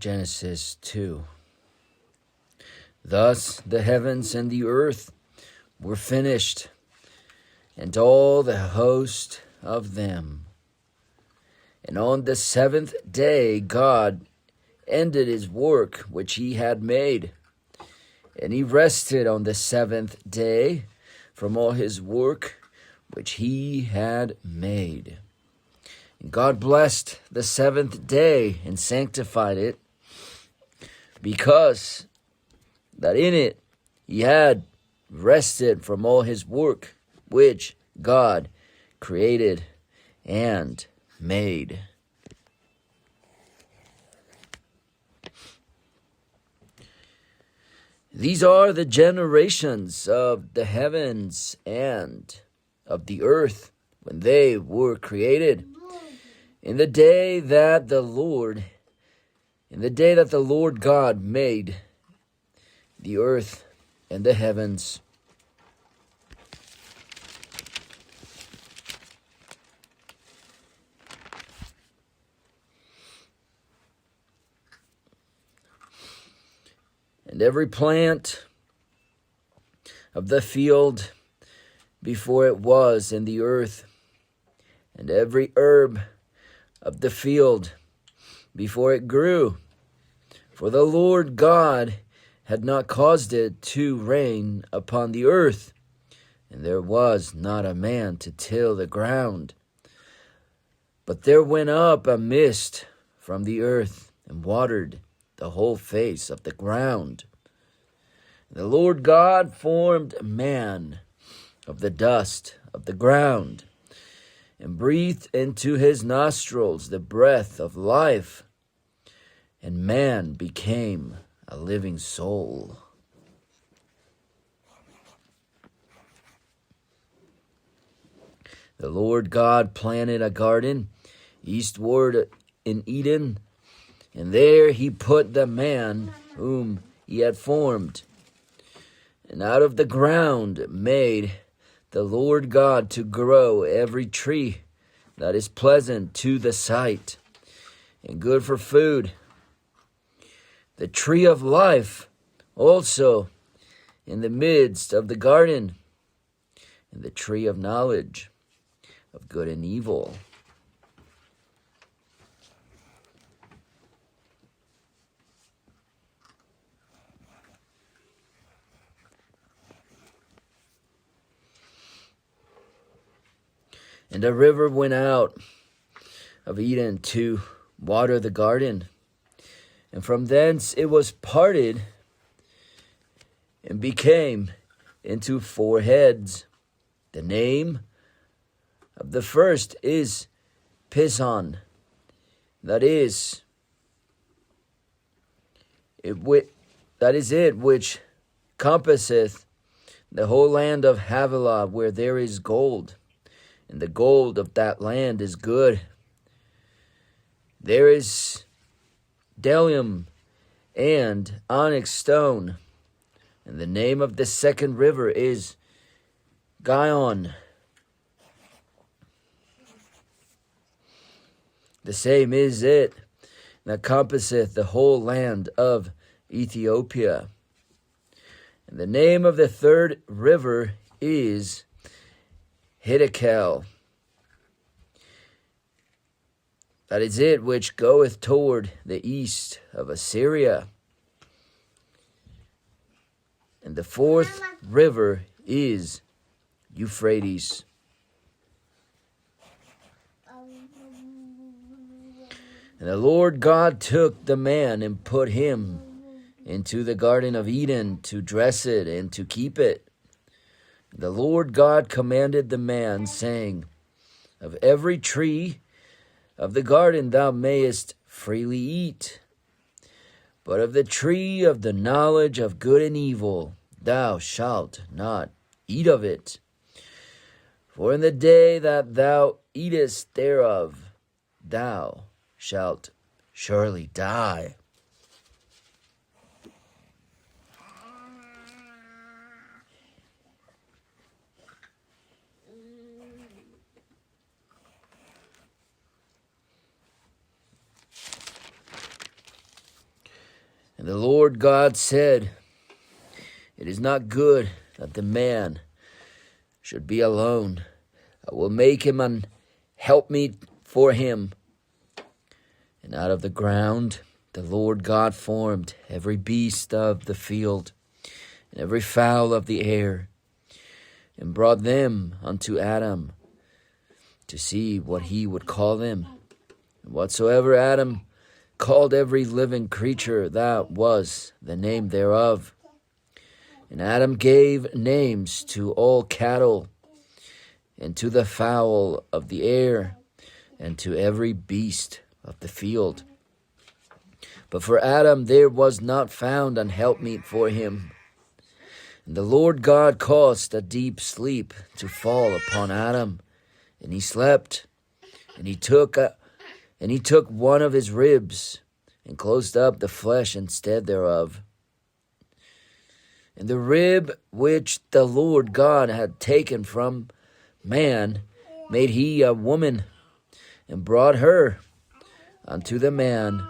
Genesis 2. Thus the heavens and the earth were finished, and all the host of them. And on the seventh day God ended his work which he had made, and he rested on the seventh day from all his work which he had made. And God blessed the seventh day and sanctified it, because that in it he had rested from all his work which God created and made. These are the generations of the heavens and of the earth when they were created. In the day that the Lord God made the earth and the heavens. And every plant of the field before it was in the earth, and every herb of the field before it grew. For the Lord God had not caused it to rain upon the earth, and there was not a man to till the ground. But there went up a mist from the earth, and watered the whole face of the ground. The Lord God formed man of the dust of the ground, and breathed into his nostrils the breath of life, and man became a living soul. The Lord God planted a garden eastward in Eden, and there he put the man whom he had formed. And out of the ground made the Lord God to grow every tree that is pleasant to the sight and good for food, the tree of life also in the midst of the garden, and the tree of knowledge of good and evil. And a river went out of Eden to water the garden, and from thence it was parted and became into four heads. The name of the first is Pison, that is it which compasseth the whole land of Havilah, where there is gold, and the gold of that land is good. There is bdellium and onyx stone, and the name of the second river is Gihon. The same is it that compasseth the whole land of Ethiopia. And the name of the third river is Hiddekel. That is it which goeth toward the east of Assyria. And the fourth river is Euphrates. And the Lord God took the man and put him into the garden of Eden to dress it and to keep it. The Lord God commanded the man, saying, of every tree of the garden thou mayest freely eat, but of the tree of the knowledge of good and evil thou shalt not eat of it. For in the day that thou eatest thereof, thou shalt surely die. And the Lord God said, "It is not good that the man should be alone. I will make him an helpmeet for him." And out of the ground the Lord God formed every beast of the field, and every fowl of the air, and brought them unto Adam, to see what he would call them. And whatsoever Adam called every living creature, that was the name thereof. And Adam gave names to all cattle, and to the fowl of the air, and to every beast of the field. But for Adam there was not found an helpmeet for him. And the Lord God caused a deep sleep to fall upon Adam, and he slept. And he took one of his ribs, and closed up the flesh instead thereof. And the rib which the Lord God had taken from man made he a woman, and brought her unto the man.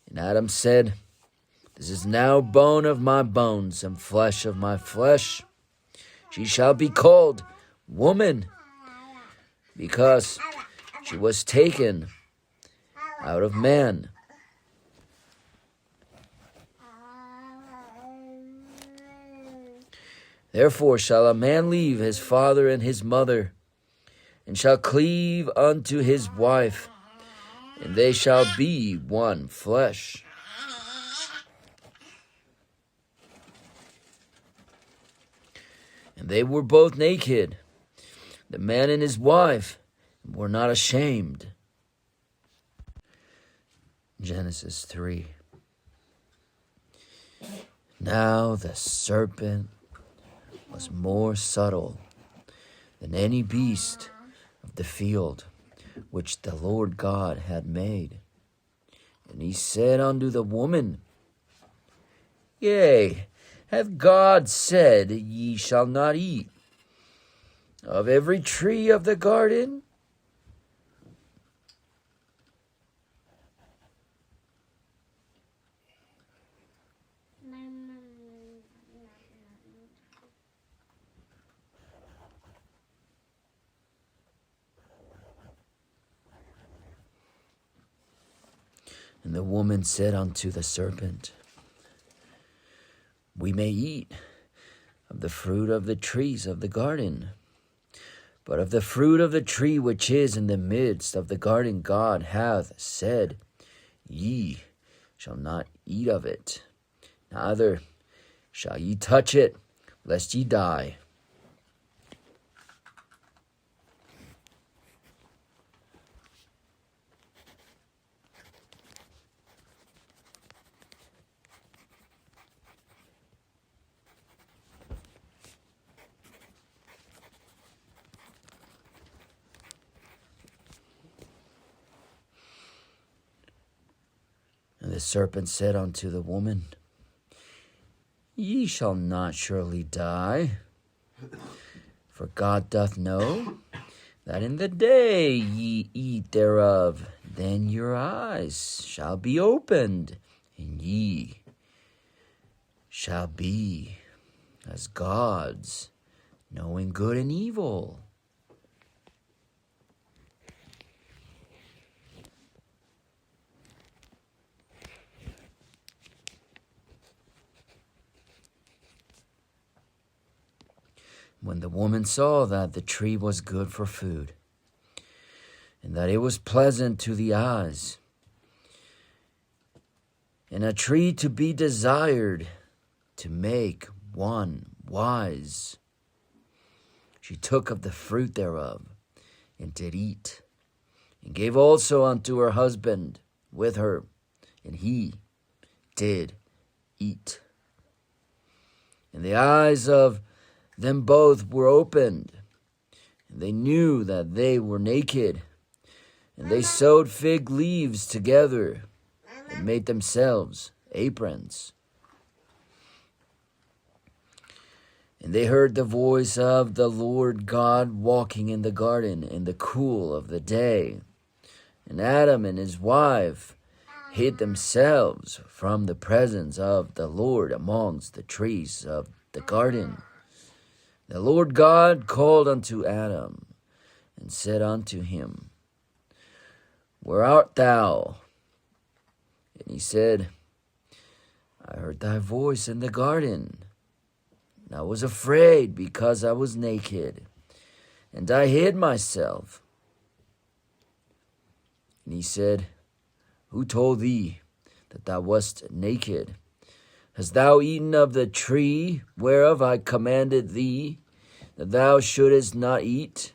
And Adam said, "This is now bone of my bones, and flesh of my flesh. She shall be called woman, because she was taken out of man." Therefore shall a man leave his father and his mother, and shall cleave unto his wife, and they shall be one flesh. And they were both naked, the man and his wife, and were not ashamed. Genesis 3. Now the serpent was more subtle than any beast of the field which the Lord God had made. And he said unto the woman, Yea, hath God said, Ye shall not eat of every tree of the garden? And the woman said unto the serpent, We may eat of the fruit of the trees of the garden, but of the fruit of the tree which is in the midst of the garden God hath said, Ye shall not eat of it, neither shall ye touch it, lest ye die. And the serpent said unto the woman, Ye shall not surely die, for God doth know that in the day ye eat thereof, then your eyes shall be opened, and ye shall be as gods, knowing good and evil. When the woman saw that the tree was good for food, and that it was pleasant to the eyes, and a tree to be desired to make one wise, she took of the fruit thereof, and did eat, and gave also unto her husband with her, and he did eat. And the eyes of them both were opened, and they knew that they were naked, and they sewed fig leaves together, and made themselves aprons. And they heard the voice of the Lord God walking in the garden in the cool of the day. And Adam and his wife hid themselves from the presence of the Lord amongst the trees of the garden. The Lord God called unto Adam, and said unto him, Where art thou? And he said, I heard thy voice in the garden, and I was afraid because I was naked, and I hid myself. And he said, Who told thee that thou wast naked? Hast thou eaten of the tree whereof I commanded thee that thou shouldest not eat?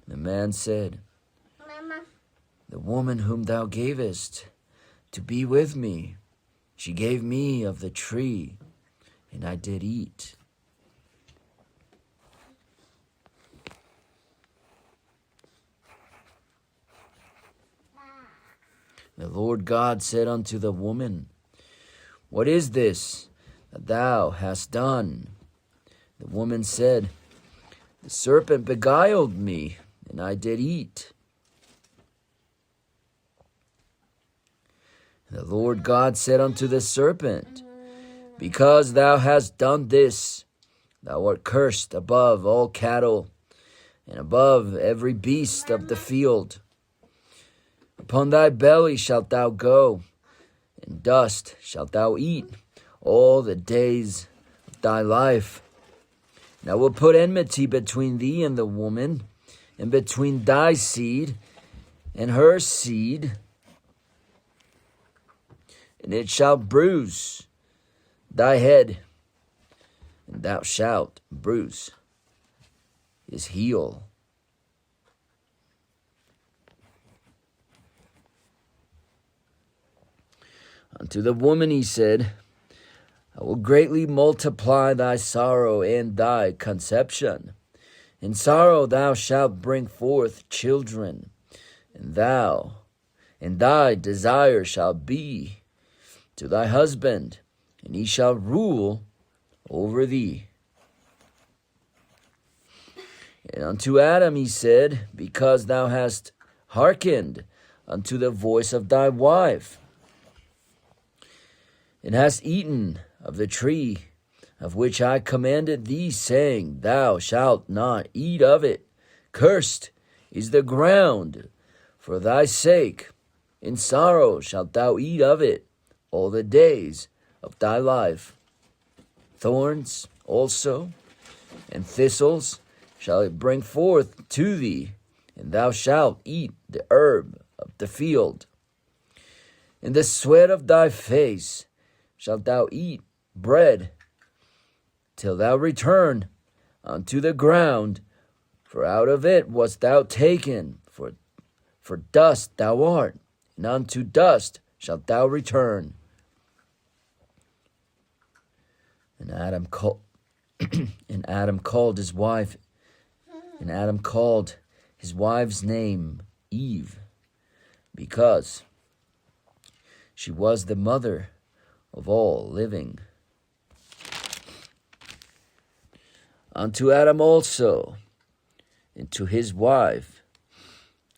The man said, Mama, the woman whom thou gavest to be with me, she gave me of the tree, and I did eat. The Lord God said unto the woman, What is this that thou hast done? The woman said, The serpent beguiled me, and I did eat. The Lord God said unto the serpent, Because thou hast done this, thou art cursed above all cattle, and above every beast of the field. Upon thy belly shalt thou go, and dust shalt thou eat all the days of thy life. And I will put enmity between thee and the woman, and between thy seed and her seed, and it shall bruise thy head, and thou shalt bruise his heel. Unto the woman he said, I will greatly multiply thy sorrow and thy conception. In sorrow thou shalt bring forth children, and thy desire shall be to thy husband, and he shall rule over thee. And unto Adam he said, Because thou hast hearkened unto the voice of thy wife, and hast eaten of the tree of which I commanded thee, saying, Thou shalt not eat of it. Cursed is the ground for thy sake. In sorrow shalt thou eat of it all the days of thy life. Thorns also and thistles shall it bring forth to thee, and thou shalt eat the herb of the field. In the sweat of thy face shalt thou eat bread, till thou return unto the ground, for out of it wast thou taken, for dust thou art, and unto dust shalt thou return. And Adam called his wife, and Adam called his wife's name Eve, because she was the mother of all living. Unto Adam also, and to his wife,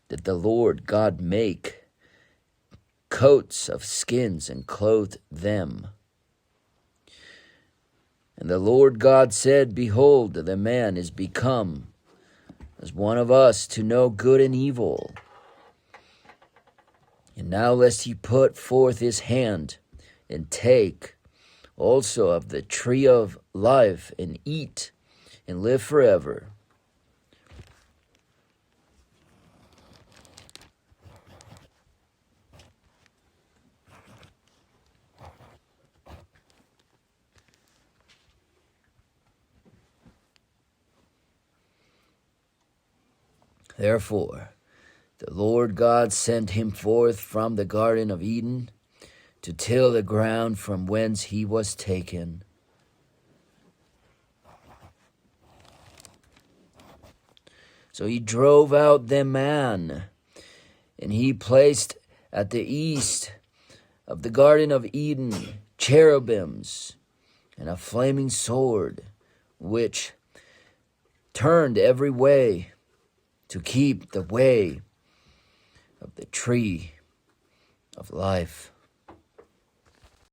did the Lord God make coats of skins and clothed them. And the Lord God said, Behold, the man is become as one of us to know good and evil. And now lest he put forth his hand, and take also of the tree of life, and eat, and live forever. Therefore, the Lord God sent him forth from the Garden of Eden to till the ground from whence he was taken. So he drove out the man, and he placed at the east of the Garden of Eden cherubims and a flaming sword, which turned every way to keep the way of the tree of life.